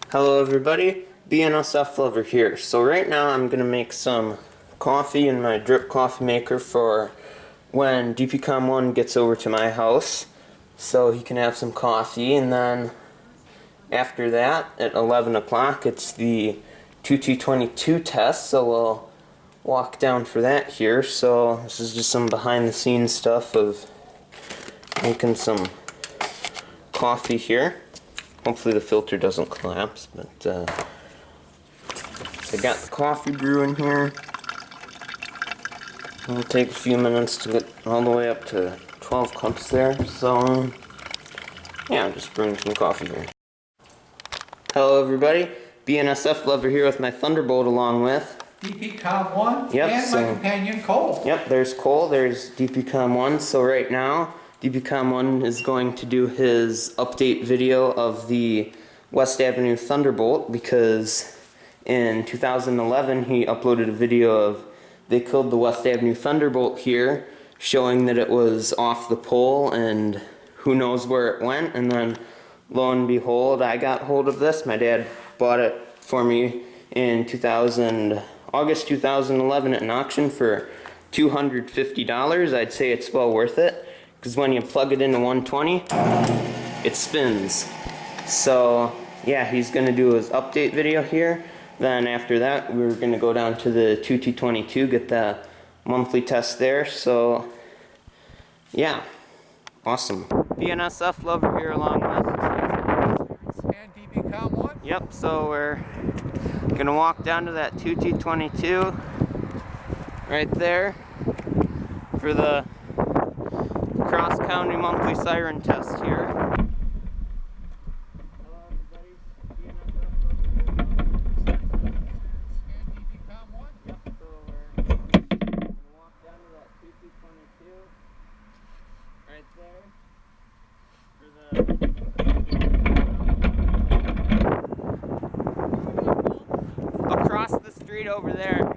Hello everybody, BNSF Lover here. So right now I'm going to make some coffee in my drip coffee maker for when DPCOM1 gets over to my house so he can have some coffee, and then after that at 11 o'clock it's the 2T22 test, so we'll walk down for that here. So this is just some behind the scenes stuff of making some coffee here. Hopefully the filter doesn't collapse, but I got the coffee brew in here. It'll take a few minutes to get all the way up to 12 cups there, so yeah, I'm just brewing some coffee here. Hello everybody, BNSF Lover here with my Thunderbolt along with DPCOM1 yep, and my companion Kole. Yep, there's Kole, there's DPCOM1. So right now DPCOM1 is going to do his update video of the West Avenue Thunderbolt, because in 2011 he uploaded a video of they killed the West Avenue Thunderbolt here, showing that it was off the pole and who knows where it went. And then lo and behold, I got hold of this. My dad bought it for me in August 2011 at an auction for $250. I'd say it's well worth it, because when you plug it into 120, it spins. So yeah, he's going to do his update video here. Then after that, we're going to go down to the 2T22, get the monthly test there. So yeah, awesome. BNSF Lover here along with And DPCOM1. Yep, so we're going to walk down to that 2T22 right there for the cross-county monthly siren test here. Hello everybody, And DPCOM1. Yep, so we're going to walk down to that 2T22 right there for the across the street over there.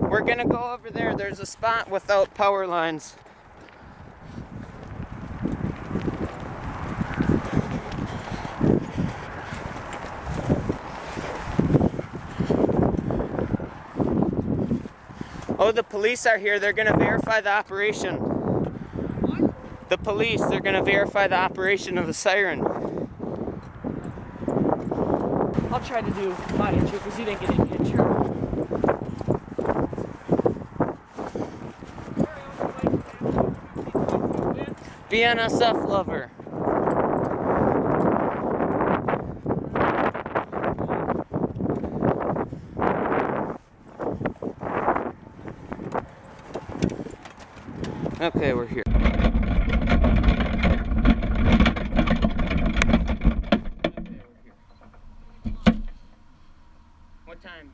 We're gonna go over there. There's a spot without power lines. Oh, the police are here. They're gonna verify the operation. What? The police, they're gonna verify the operation of the siren. I'll try to do my intro because you didn't get any intro. BNSF Lover. Okay, we're here. What time?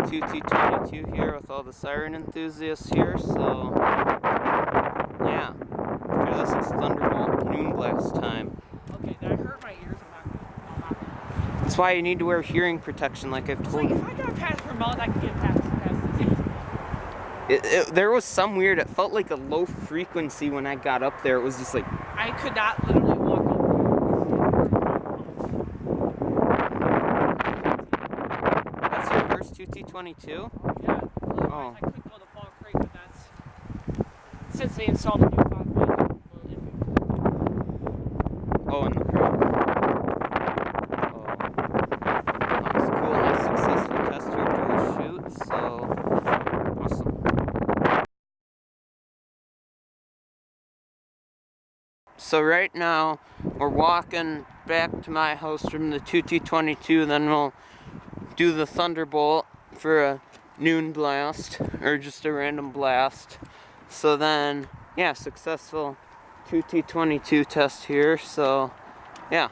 2T22 here with all the siren enthusiasts here, so yeah. Here, this is Thunderbolt noon blast time. Okay, that hurt my ears. I'm not gonna. That's why you need to wear hearing protection, like I've It's told like you. if I got past Vermont, I could get past this. There was some weird, it felt like a low frequency when I got up there. It was just like, I could not literally walk up. that's your first 2T22? Yeah. Oh. I could go to Fall Creek, but that's since they installed a new 5 Oh, in the crowd. Oh. That's cool. Nice successful test here, dual shoot, so awesome. So right now, we're walking back to my house from the 2T22, then we'll do the Thunderbolt for a noon blast, or just a random blast. So then, yeah, successful 2T22 test here, so yeah.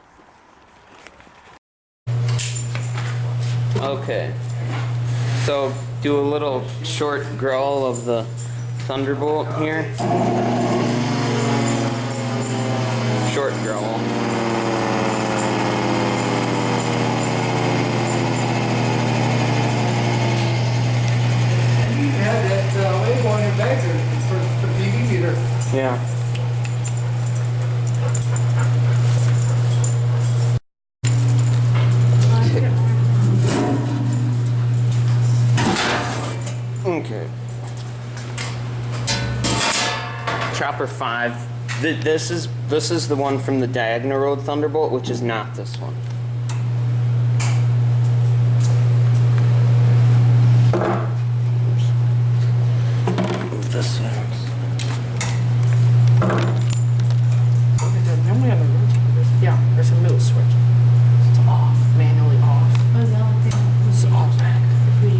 Okay, so do a little short growl of the Thunderbolt here. Short growl. You had that label on your bag there for the PV meter. Yeah. Okay. Chopper 5. This is the one from the Diagonal Road Thunderbolt, which is not this one. Move this one. Normally I have a room. Yeah, there's a middle switch. It's off, manually off. Oh, the only thing It's was off back. if we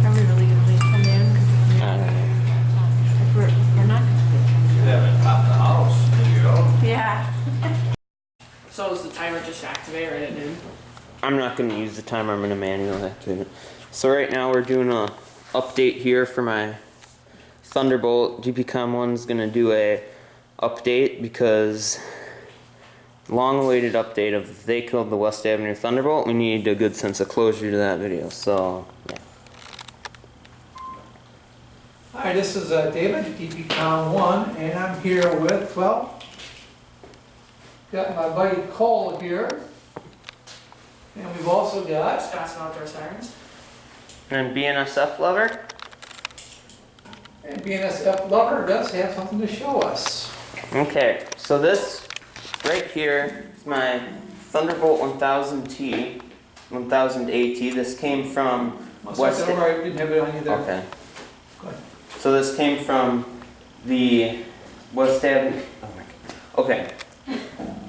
are we really gonna leave them in? If we're not gonna You haven't topped the house, do you know? leave. Yeah. So is the timer just activate right at noon? I'm not going to use the timer, I'm going to manually activate it. So right now we're doing a update here for my Thunderbolt GPCom 1's gonna do a update because long-awaited update of they killed the West Avenue Thunderbolt. We need a good sense of closure to that video. So yeah. Hi, this is David, DPCom 1, and I'm here with, well, got my buddy Kole here. And we've also got Scott's Outdoor Sirens. And BNSF lover. And BNSF Lover does have something to show us. Okay, so this right here is my Thunderbolt 1000T, 1000 AT. This came from West. All right, didn't have it on you there. Okay. Go ahead. So this came from the West Avenue. Oh my God. Okay.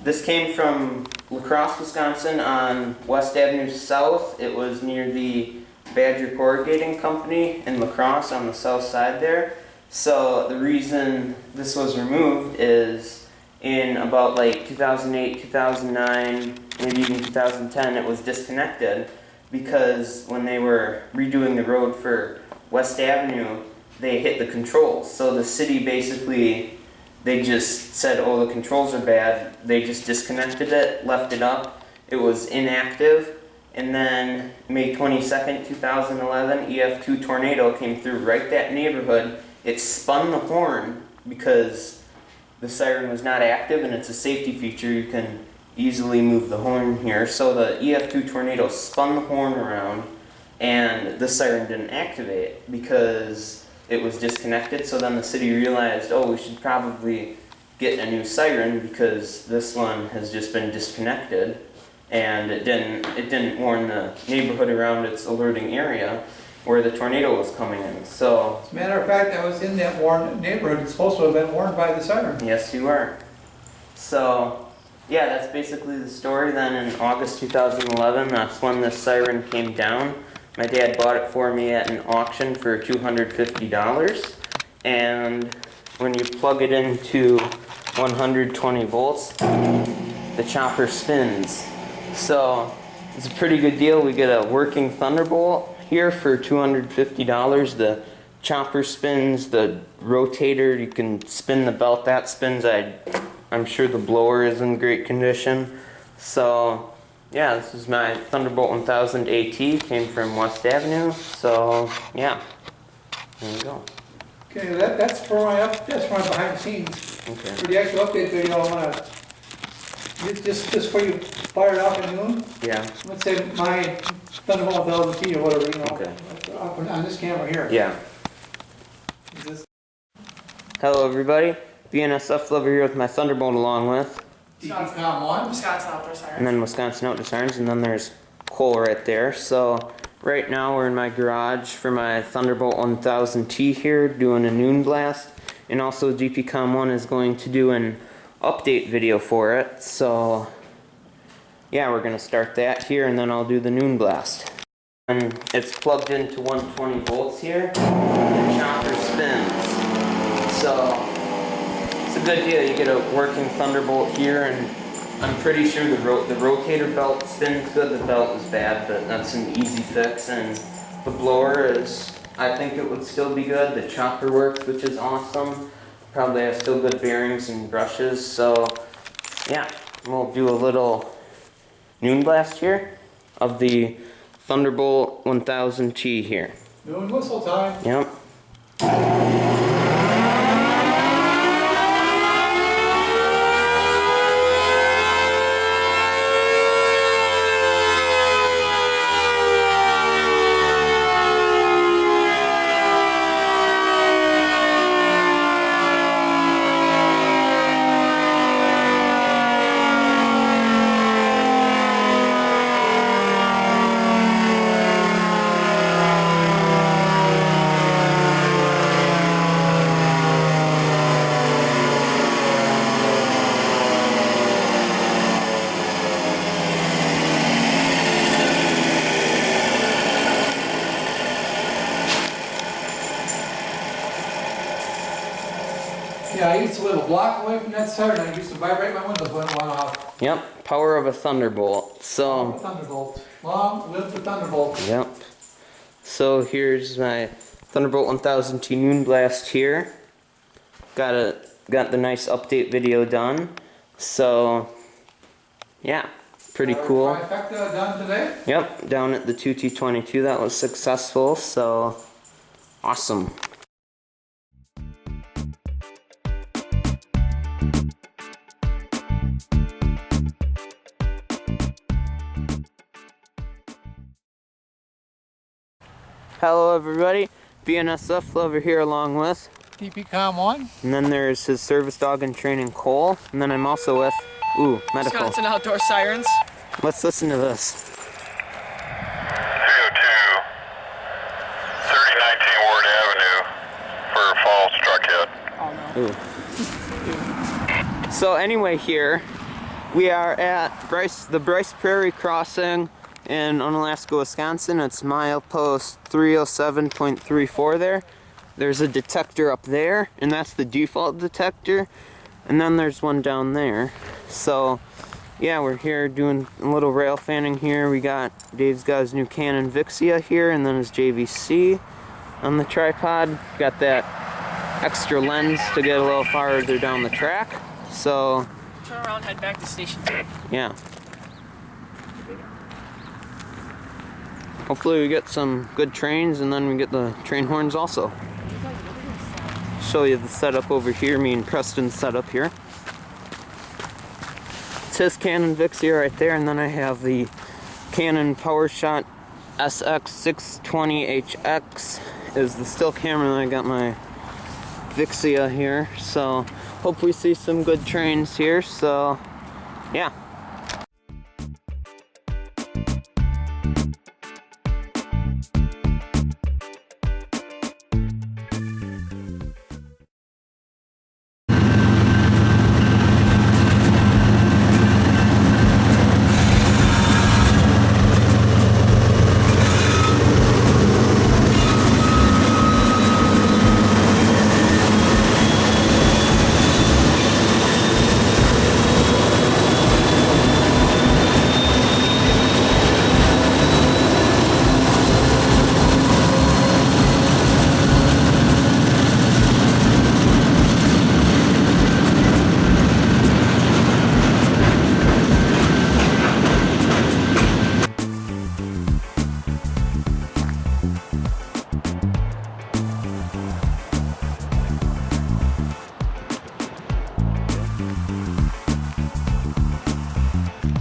This came from La Crosse, Wisconsin on West Avenue South. It was near the Badger Corrugating Company in La Crosse on the south side there. So the reason this was removed is in about like 2008, 2009, maybe even 2010, it was disconnected because when they were redoing the road for West Avenue, they hit the controls. So the city basically, they just said, oh, the controls are bad. They just disconnected it, left it up. It was inactive. And then May 22nd, 2011, EF2 tornado came through right that neighborhood. It spun the horn because the siren was not active, and it's a safety feature. You can easily move the horn here. So the EF2 tornado spun the horn around, and the siren didn't activate because it was disconnected. So then the city realized, oh, we should probably get a new siren because this one has just been disconnected. And it didn't warn the neighborhood around its alerting area where the tornado was coming in. So, As a matter of fact, I was in that warned neighborhood. It's supposed to have been warned by the siren. yes, you were. So, yeah, that's basically the story. Then in August 2011, that's when the siren came down. My dad bought it for me at an auction for $250. And when you plug it into 120 volts, the chopper spins. So it's a pretty good deal. We get a working Thunderbolt here for $250. The chopper spins, the rotator, you can spin the belt that spins. I'm sure the blower is in great condition. So yeah, this is my Thunderbolt 1000 AT, came from West Avenue. So yeah, there you go. Okay, that's for my behind the scenes. Okay. For the actual update video, I'm gonna just before you fire it off at noon. Yeah. Let's say my Thunderbolt 1000 feet or whatever, you know, Okay. on this camera here. Yeah. Is this Hello everybody, BNSF Lover here with my Thunderbolt along with, DPCom 1? Scott's Outdoor Sirens. and then Wisconsin Outdoor Sirens, and then there's Kole right there. So right now we're in my garage for my Thunderbolt 1000T here, doing a noon blast, and also GPCom 1 is going to do an update video for it. So yeah, we're gonna start that here, and then I'll do the noon blast. And it's plugged into 120 volts here. The chopper spins. So it's a good deal. You get a working Thunderbolt here, and I'm pretty sure the rotator belt spins good. The belt is bad, but that's an easy fix. And the blower is, I think it would still be good. The chopper works, which is awesome. Probably have still good bearings and brushes. So yeah, we'll do a little noon blast here of the Thunderbolt 1000T here. Noon whistle time. Yep. Yeah, I used to live a block away from that siren. I used to vibrate my windows when it went off. Yep. Power of a Thunderbolt. So Thunderbolt. Long live the Thunderbolt. yep. So here's my Thunderbolt 1000 Noon Blast here. Got the nice update video done. So yeah, pretty cool. Trifecta done today? Yep, down at the 2T22 that was successful, so awesome. Hello everybody, BNSF over here along with, DPCom 1. and then there's his service dog in training, Kole, and then I'm also with, medical. Wisconsin Outdoor Sirens. Let's listen to this. 302, 3019 Ward Avenue for a fall struck hit. So anyway, here we are at the Brice Prairie crossing in Onalaska, Wisconsin. It's milepost 307.34 there. There's a detector up there, and that's the default detector. And then there's one down there. So yeah, we're here doing a little rail fanning here. Dave's got his new Canon Vixia here, and then his JVC on the tripod. Got that extra lens to get a little farther down the track. So Turn around, head back to station 2. yeah. Hopefully we get some good trains, and then we get the train horns also. Show you the setup over here, me and Preston's setup here. It's his Canon Vixia right there, and then I have the Canon PowerShot SX620HX is the still camera, and I got my Vixia here. So hope we see some good trains here, so yeah.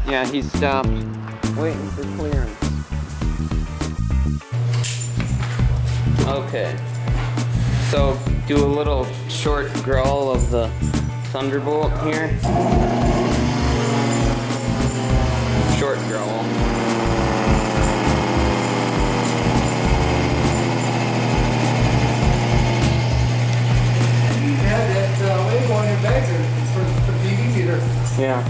Yeah, he stopped waiting for clearance. Okay, so do a little short growl of the Thunderbolt here. Short growl. You had that label on your bag there for TV meter. Yeah.